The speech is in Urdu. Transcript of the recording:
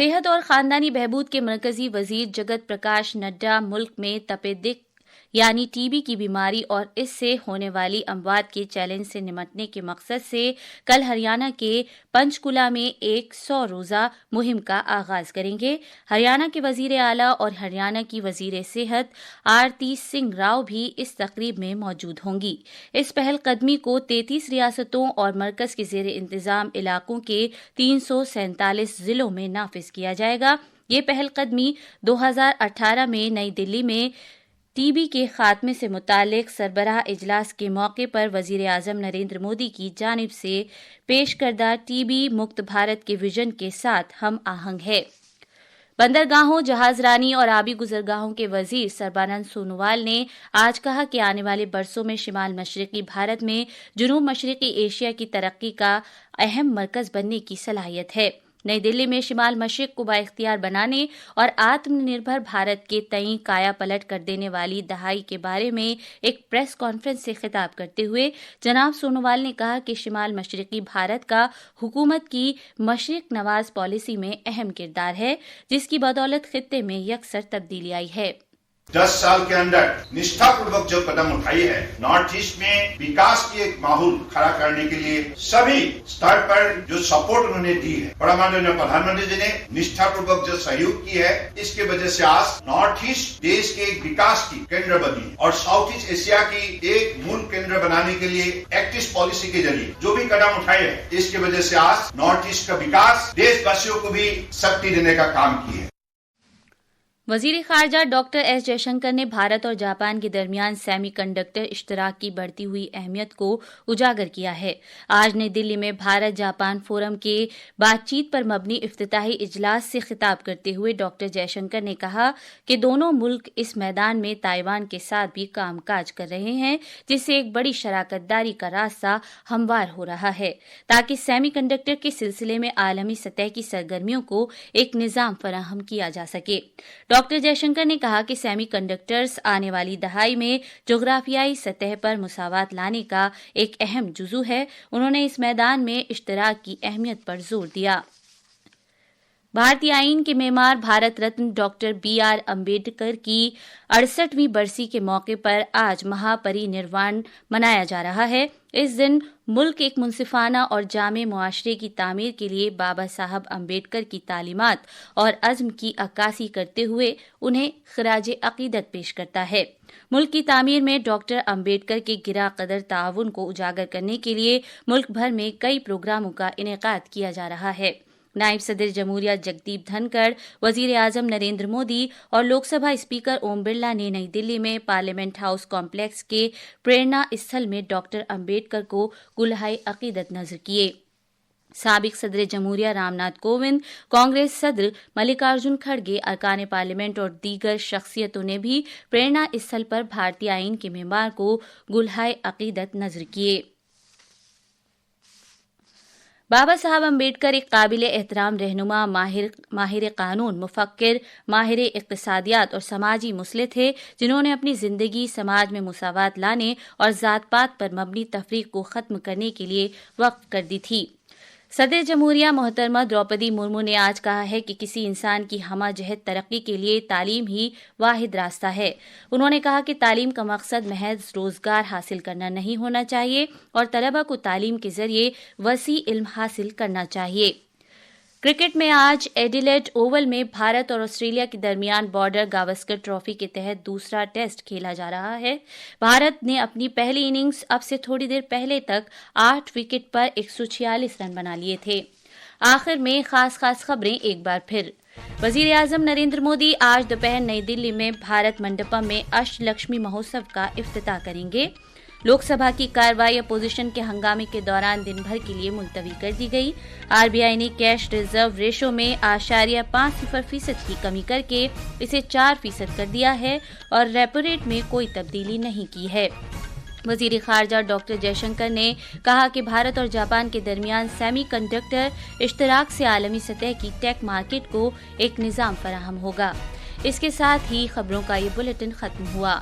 صحت اور خاندانی بہبود کے مرکزی وزیر جگت پرکاش نڈا ملک میں تپیدق یعنی ٹی بی کی بیماری اور اس سے ہونے والی اموات کے چیلنج سے نمٹنے کے مقصد سے کل ہریانہ کے پنچکولہ میں ایک 100 روزہ مہم کا آغاز کریں گے۔ ہریانہ کے وزیر اعلیٰ اور ہریانہ کی وزیر صحت آرتی سنگھ راؤ بھی اس تقریب میں موجود ہوں گی۔ اس پہل قدمی کو 33 ریاستوں اور مرکز کے زیر انتظام علاقوں کے 347 ضلعوں میں نافذ کیا جائے گا۔ یہ پہل قدمی 2018 میں نئی دلی میں ٹی بی کے خاتمے سے متعلق سربراہ اجلاس کے موقع پر وزیر اعظم نریندر مودی کی جانب سے پیش کردہ ٹی بی مکت بھارت کے ویژن کے ساتھ ہم آہنگ ہے۔ بندرگاہوں، جہاز رانی اور آبی گزرگاہوں کے وزیر سربانند سونووال نے آج کہا کہ آنے والے برسوں میں شمال مشرقی بھارت میں جنوب مشرقی ایشیا کی ترقی کا اہم مرکز بننے کی صلاحیت ہے۔ نئی دلی میں شمال مشرق کو بااختیار بنانے اور آتم نربھر بھارت کے تئیں کایا پلٹ کر دینے والی دہائی کے بارے میں ایک پریس کانفرنس سے خطاب کرتے ہوئے جناب سونووال نے کہا کہ شمال مشرقی بھارت کا حکومت کی مشرق نواز پالیسی میں اہم کردار ہے، جس کی بدولت خطے میں یکسر تبدیلی آئی ہے۔ 10 سال کے اندر نشٹھا پوروک جو قدم اٹھائی ہے، نارتھ ایسٹ میں وکاس کی ایک ماحول کھڑا کرنے کے لیے سبھی سطح پر جو سپورٹ انہوں نے دی ہے، بڑا ماننیہ پردھان منتری جی نے نشٹھا پوروک جو سہیوگ کی ہے، اس کی وجہ سے آج نارتھ ایسٹ دیش کے ایک وکاس کی کیندر بنی اور ساؤتھ ایسٹ ایشیا کی ایک مول کیندر بنانے کے لیے ایکٹس پالیسی کے ذریعے جو بھی قدم اٹھائے ہیں، اس کی وجہ سے آج نارتھ ایسٹ کا وکاس دیش واسیوں کو بھی شکتی دینے کا کام کیا ہے۔ وزیر خارجہ ڈاکٹر ایس جے شنکر نے بھارت اور جاپان کے درمیان سیمی کنڈکٹر اشتراک کی بڑھتی ہوئی اہمیت کو اجاگر کیا ہے۔ آج نئی دلی میں بھارت جاپان فورم کے بات چیت پر مبنی افتتاحی اجلاس سے خطاب کرتے ہوئے ڈاکٹر جے شنکر نے کہا کہ دونوں ملک اس میدان میں تائیوان کے ساتھ بھی کام کاج کر رہے ہیں، جس سے ایک بڑی شراکت داری کا راستہ ہموار ہو رہا ہے تاکہ سیمی کنڈکٹر کے سلسلے میں عالمی سطح کی سرگرمیوں کو ایک نظام فراہم کیا جا سکے۔ ڈاکٹر جے شنکر نے کہا کہ سیمی کنڈکٹرز آنے والی دہائی میں جغرافیائی سطح پر مساوات لانے کا ایک اہم جزو ہے۔ انہوں نے اس میدان میں اشتراک کی اہمیت پر زور دیا۔ بھارتی آئین کے معمار Bharat Ratna doctor B R Ambedkar کی 68ویں برسی کے موقع پر آج مہا پری نروان منایا جا رہا ہے۔ اس دن ملک ایک منصفانہ اور جامع معاشرے کی تعمیر کے لیے بابا صاحب امبیڈکر کی تعلیمات اور عزم کی عکاسی کرتے ہوئے انہیں خراج عقیدت پیش کرتا ہے۔ ملک کی تعمیر میں ڈاکٹر امبیڈکر کے گراں قدر تعاون کو اجاگر کرنے کے لیے ملک بھر میں کئی پروگراموں کا انعقاد کیا جا رہا ہے۔ نائب صدر جمہوریہ جگدیپ دھنکڑ، وزیر اعظم نریندر مودی اور لوک سبھا اسپیکر اوم برلا نے نئی دلی میں پارلیمنٹ ہاؤس کمپلیکس کے پریرنا استھل میں ڈاکٹر امبیڈکر کو گلہائے عقیدت نذر کیے۔ سابق صدر جمہوریہ رام ناتھ کووند، کانگریس صدر ملکارجن کھڑگے، ارکان پارلیمنٹ اور دیگر شخصیتوں نے بھی پریرنا استھل پر بھارتی آئین کے معمار کو گلہائے عقیدت نذر کیے۔ بابا صاحب امبیڈکر ایک قابل احترام رہنما، ماہر قانون، مفکر، ماہر اقتصادیات اور سماجی مصلح تھے، جنہوں نے اپنی زندگی سماج میں مساوات لانے اور ذات پات پر مبنی تفریق کو ختم کرنے کے لیے وقف کر دی تھی۔ صدر جمہوریہ محترمہ دروپدی مرمو نے آج کہا ہے کہ کسی انسان کی ہمہ جہت ترقی کے لیے تعلیم ہی واحد راستہ ہے۔ انہوں نے کہا کہ تعلیم کا مقصد محض روزگار حاصل کرنا نہیں ہونا چاہیے اور طلبہ کو تعلیم کے ذریعے وسیع علم حاصل کرنا چاہیے۔ کرکٹ میں آج ایڈیلیڈ اوول میں بھارت اور آسٹریلیا کے درمیان بارڈر گاوسکر ٹرافی کے تحت دوسرا ٹیسٹ کھیلا جا رہا ہے۔ بھارت نے اپنی پہلی اننگز اب سے تھوڑی دیر پہلے تک 8 وکٹ پر 146 رن بنا لیے تھے۔ آخر میں خاص خبریں ایک بار پھر۔ وزیر اعظم نریندر مودی آج دوپہر نئی دلی میں بھارت منڈپم میں اشٹ لکشمی مہوتسو کا افتتاح کریں گے۔ لوک سبھا کی کارروائی اپوزیشن کے ہنگامے کے دوران دن بھر کے لیے ملتوی کر دی گئی۔ آر بی آئی نے کیش ریزرو ریشو میں 0.50% کی کمی کر کے اسے 4% کر دیا ہے اور ریپو ریٹ میں کوئی تبدیلی نہیں کی ہے۔ وزیر خارجہ ڈاکٹر جے شنکر نے کہا کہ بھارت اور جاپان کے درمیان سیمی کنڈکٹر اشتراک سے عالمی سطح کی ٹیک مارکیٹ کو ایک نظام فراہم ہوگا۔ اس کے ساتھ ہی خبروں کا یہ بلیٹن ختم ہوا۔